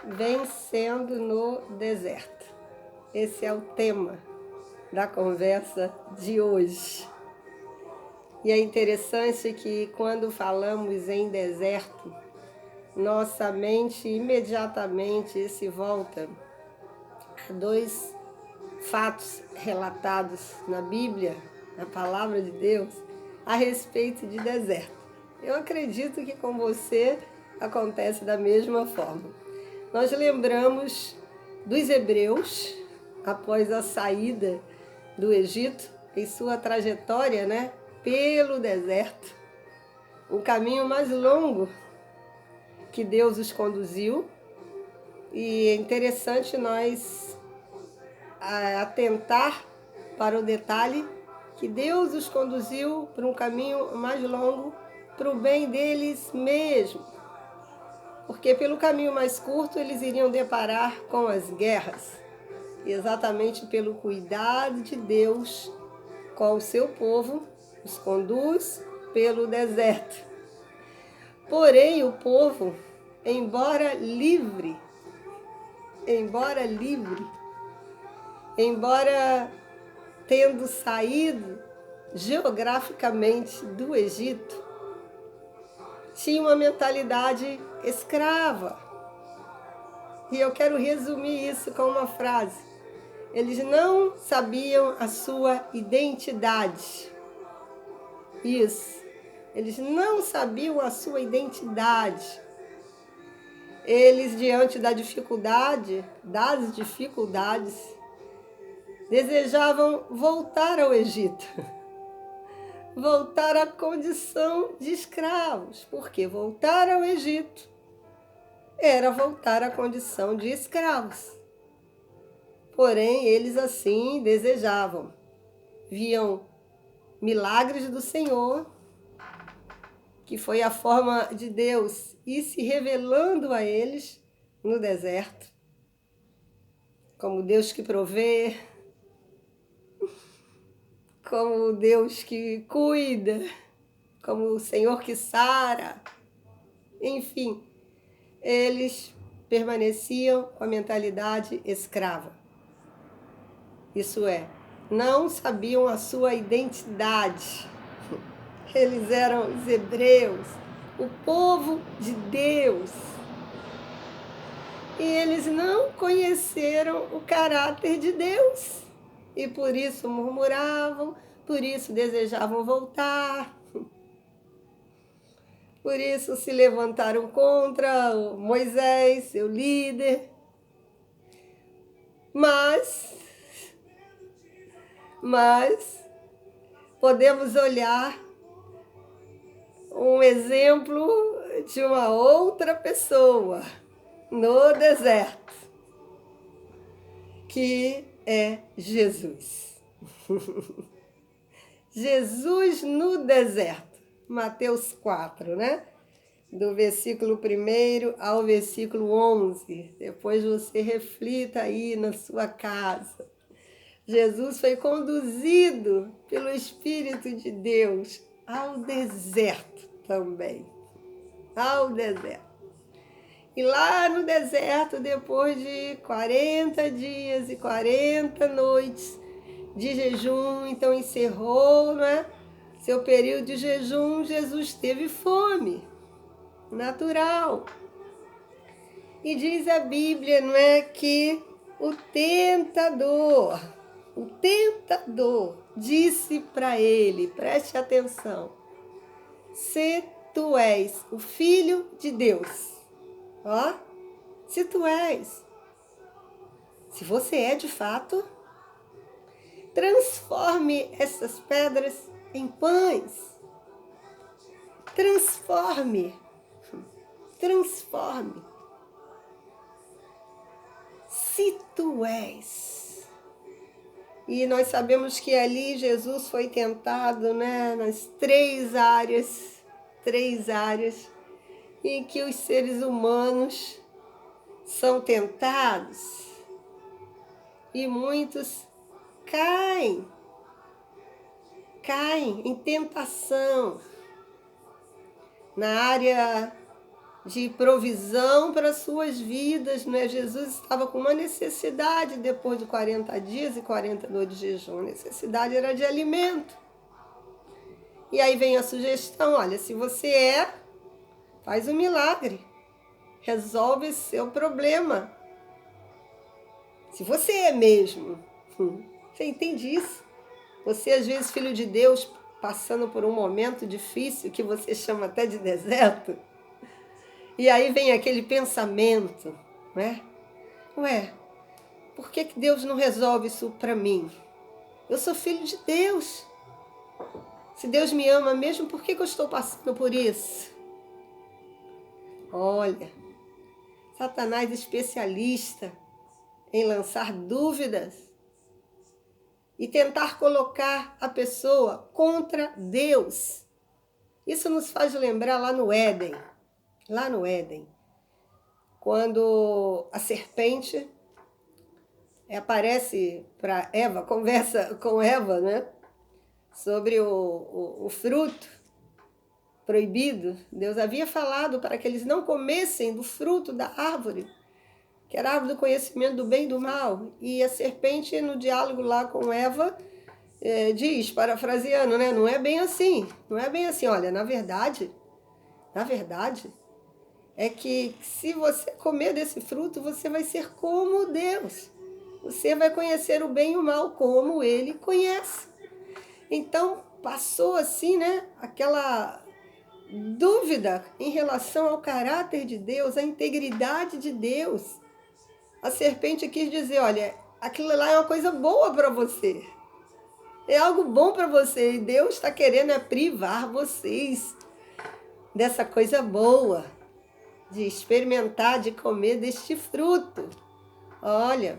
Vencendo no deserto. Esse é o tema da conversa de hoje. E é interessante que quando falamos em deserto, nossa mente imediatamente se volta a dois fatos relatados na Bíblia, na palavra de Deus, a respeito de deserto. Eu acredito que com você acontece da mesma forma. Nós lembramos dos hebreus, após a saída do Egito, em sua trajetória, pelo deserto, o caminho mais longo que Deus os conduziu. E é interessante nós atentar para o detalhe que Deus os conduziu para um caminho mais longo, para o bem deles mesmo. Porque pelo caminho mais curto eles iriam deparar com as guerras. Exatamente pelo cuidado de Deus com o seu povo, os conduz pelo deserto. Porém, o povo, embora livre, embora tendo saído geograficamente do Egito, tinha uma mentalidade escrava. E eu quero resumir isso com uma frase. Eles não sabiam a sua identidade. Isso. Eles não sabiam a sua identidade. Eles, diante das dificuldades, desejavam voltar ao Egito. Voltar à condição de escravos. Porque voltar ao Egito era voltar à condição de escravos. Porém, eles assim desejavam. Viam milagres do Senhor, que foi a forma de Deus ir se revelando a eles no deserto, como Deus que provê, como Deus que cuida, como o Senhor que sara. Enfim, eles permaneciam com a mentalidade escrava. Isso é, não sabiam a sua identidade. Eles eram os hebreus, o povo de Deus. E eles não conheceram o caráter de Deus. E por isso murmuravam, por isso desejavam voltar. Por isso se levantaram contra Moisés, seu líder. Mas podemos olhar um exemplo de uma outra pessoa no deserto, que é Jesus. Jesus no deserto, Mateus 4, do versículo 1 ao versículo 11. Depois você reflita aí na sua casa. Jesus foi conduzido pelo Espírito de Deus ao deserto também. Ao deserto. E lá no deserto, depois de 40 dias e 40 noites de jejum, então encerrou, seu período de jejum, Jesus teve fome, natural. E diz a Bíblia, que o tentador disse para ele, preste atenção, se tu és o Filho de Deus, se tu és, se você é de fato, transforme essas pedras em pães. Transforme. Se tu és. E nós sabemos que ali Jesus foi tentado, nas três áreas em que os seres humanos são tentados. E muitos caem em tentação na área de provisão para suas vidas, né? Jesus estava com uma necessidade depois de 40 dias e 40 noites de jejum. A necessidade era de alimento. E aí vem a sugestão, olha, se você faz um milagre, resolve seu problema. Se você é mesmo, você entende isso? Você, às vezes, filho de Deus, passando por um momento difícil, que você chama até de deserto, e aí vem aquele pensamento, né? Ué, por que Deus não resolve isso para mim? Eu sou filho de Deus. Se Deus me ama mesmo, por que eu estou passando por isso? Olha, Satanás é especialista em lançar dúvidas e tentar colocar a pessoa contra Deus. Isso nos faz lembrar lá no Éden, quando a serpente aparece para Eva, conversa com Eva, né? Sobre o fruto proibido. Deus havia falado para que eles não comessem do fruto da árvore, que era a árvore do conhecimento do bem e do mal. E a serpente, no diálogo lá com Eva, diz, parafraseando, né? Não é bem assim. Olha, na verdade, é que se você comer desse fruto, você vai ser como Deus. Você vai conhecer o bem e o mal como Ele conhece. Então, passou assim, né? Aquela dúvida em relação ao caráter de Deus, à integridade de Deus. A serpente quis dizer, olha, aquilo lá é uma coisa boa para você. É algo bom para você. E Deus está querendo privar vocês dessa coisa boa, de experimentar, de comer deste fruto. Olha,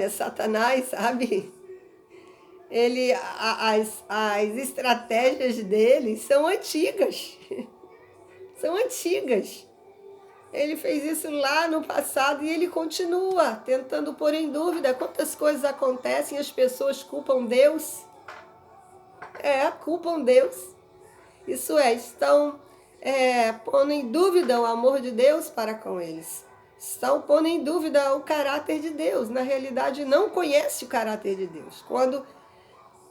Satanás, sabe? As estratégias dele são antigas. São antigas. Ele fez isso lá no passado e ele continua tentando pôr em dúvida. Quantas coisas acontecem e as pessoas culpam Deus? Culpam Deus. Isso estão pondo em dúvida o amor de Deus para com eles. Estão pondo em dúvida o caráter de Deus. Na realidade, não conhece o caráter de Deus. Quando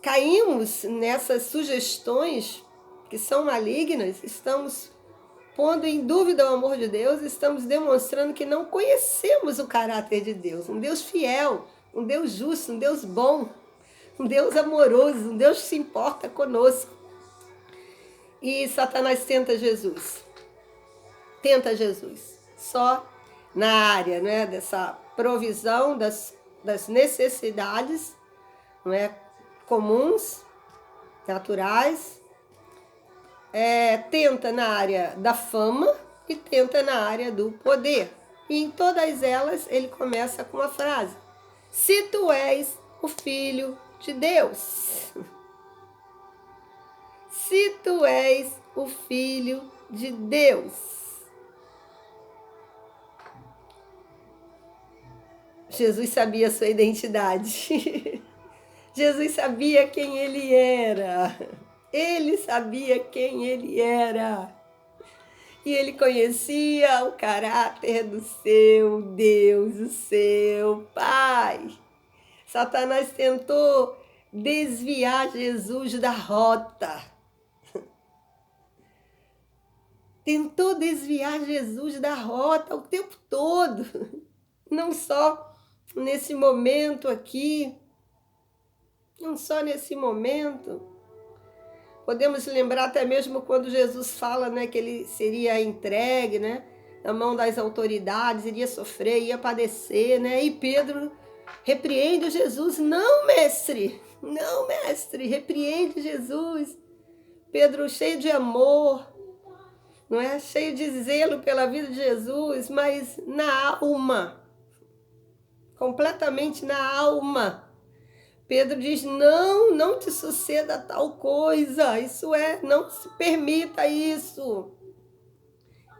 caímos nessas sugestões que são malignas, estamos pondo em dúvida o amor de Deus, estamos demonstrando que não conhecemos o caráter de Deus. Um Deus fiel, um Deus justo, um Deus bom, um Deus amoroso, um Deus que se importa conosco. E Satanás tenta Jesus. Só na área, né, dessa provisão das necessidades, não é, comuns, naturais, tenta na área da fama e tenta na área do poder. E em todas elas ele começa com uma frase: se tu és o Filho de Deus. Se tu és o Filho de Deus. Jesus sabia a sua identidade. Jesus sabia quem ele era. Ele sabia quem ele era. E ele conhecia o caráter do seu Deus, o seu Pai. Satanás tentou desviar Jesus da rota. Tentou desviar Jesus da rota o tempo todo. Não só nesse momento aqui. Não só nesse momento. Podemos lembrar até mesmo quando Jesus fala, né, que ele seria entregue, né, na mão das autoridades, iria sofrer, ia padecer, né? E Pedro repreende Jesus. Não, mestre, repreende Jesus. Pedro cheio de amor, não é? Cheio de zelo pela vida de Jesus, mas na alma, completamente na alma. Pedro diz, não te suceda tal coisa, não se permita isso.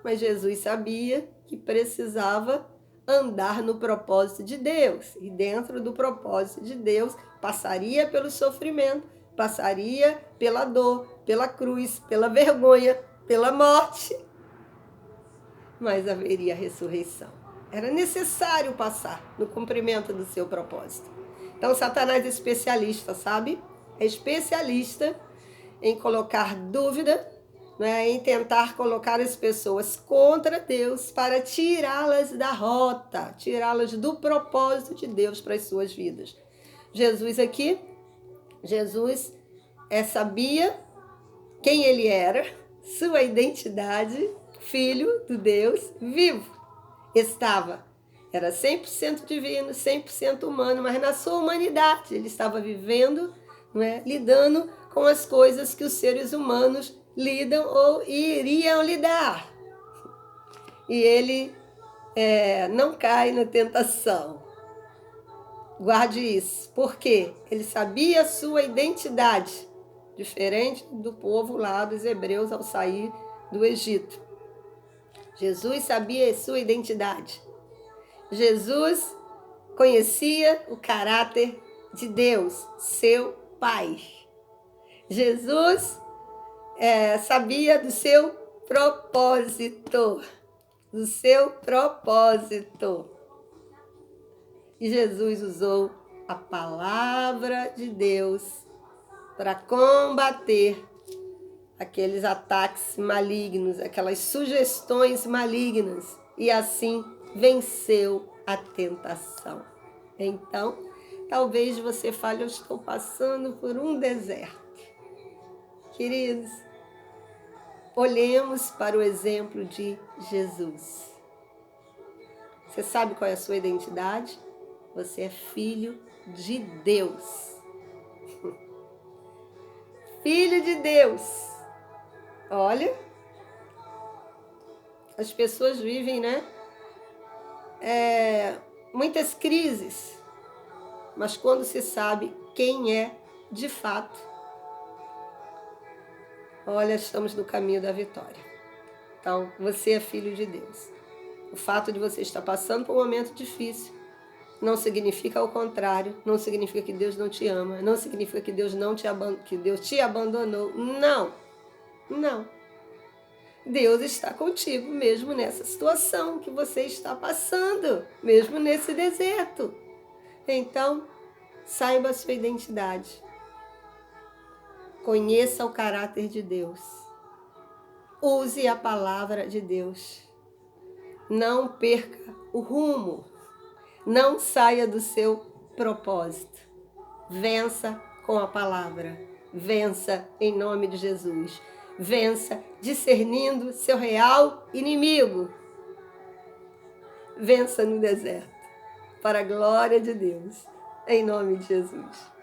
Mas Jesus sabia que precisava andar no propósito de Deus. E dentro do propósito de Deus, passaria pelo sofrimento, passaria pela dor, pela cruz, pela vergonha, pela morte. mas haveria ressurreição. Era necessário passar no cumprimento do seu propósito. Então, Satanás é especialista, sabe? É especialista em colocar dúvida, né? Em tentar colocar as pessoas contra Deus para tirá-las da rota, tirá-las do propósito de Deus para as suas vidas. Jesus sabia quem ele era, sua identidade, filho do Deus vivo. Era 100% divino, 100% humano, mas na sua humanidade ele estava vivendo, lidando com as coisas que os seres humanos lidam ou iriam lidar. E ele não cai na tentação. Guarde isso. Por quê? Ele sabia a sua identidade, diferente do povo lá dos hebreus ao sair do Egito. Jesus sabia a sua identidade. Jesus conhecia o caráter de Deus, seu Pai. Jesus sabia do seu propósito. E Jesus usou a palavra de Deus para combater aqueles ataques malignos, aquelas sugestões malignas, e assim venceu a tentação. Então, talvez você fale, eu estou passando por um deserto. Queridos, olhemos para o exemplo de Jesus. Você sabe qual é a sua identidade? Você é filho de Deus. Filho de Deus. Olha, as pessoas vivem, muitas crises, mas quando se sabe quem é de fato, olha, estamos no caminho da vitória. Então, você é filho de Deus. O fato de você estar passando por um momento difícil não significa ao contrário, não significa que Deus não te ama, não significa que Deus te abandonou. Não. Deus está contigo mesmo nessa situação que você está passando, mesmo nesse deserto. Então, saiba a sua identidade. Conheça o caráter de Deus. Use a palavra de Deus. Não perca o rumo. Não saia do seu propósito. Vença com a palavra. Vença em nome de Jesus. Vença discernindo seu real inimigo. Vença no deserto. Para a glória de Deus. Em nome de Jesus.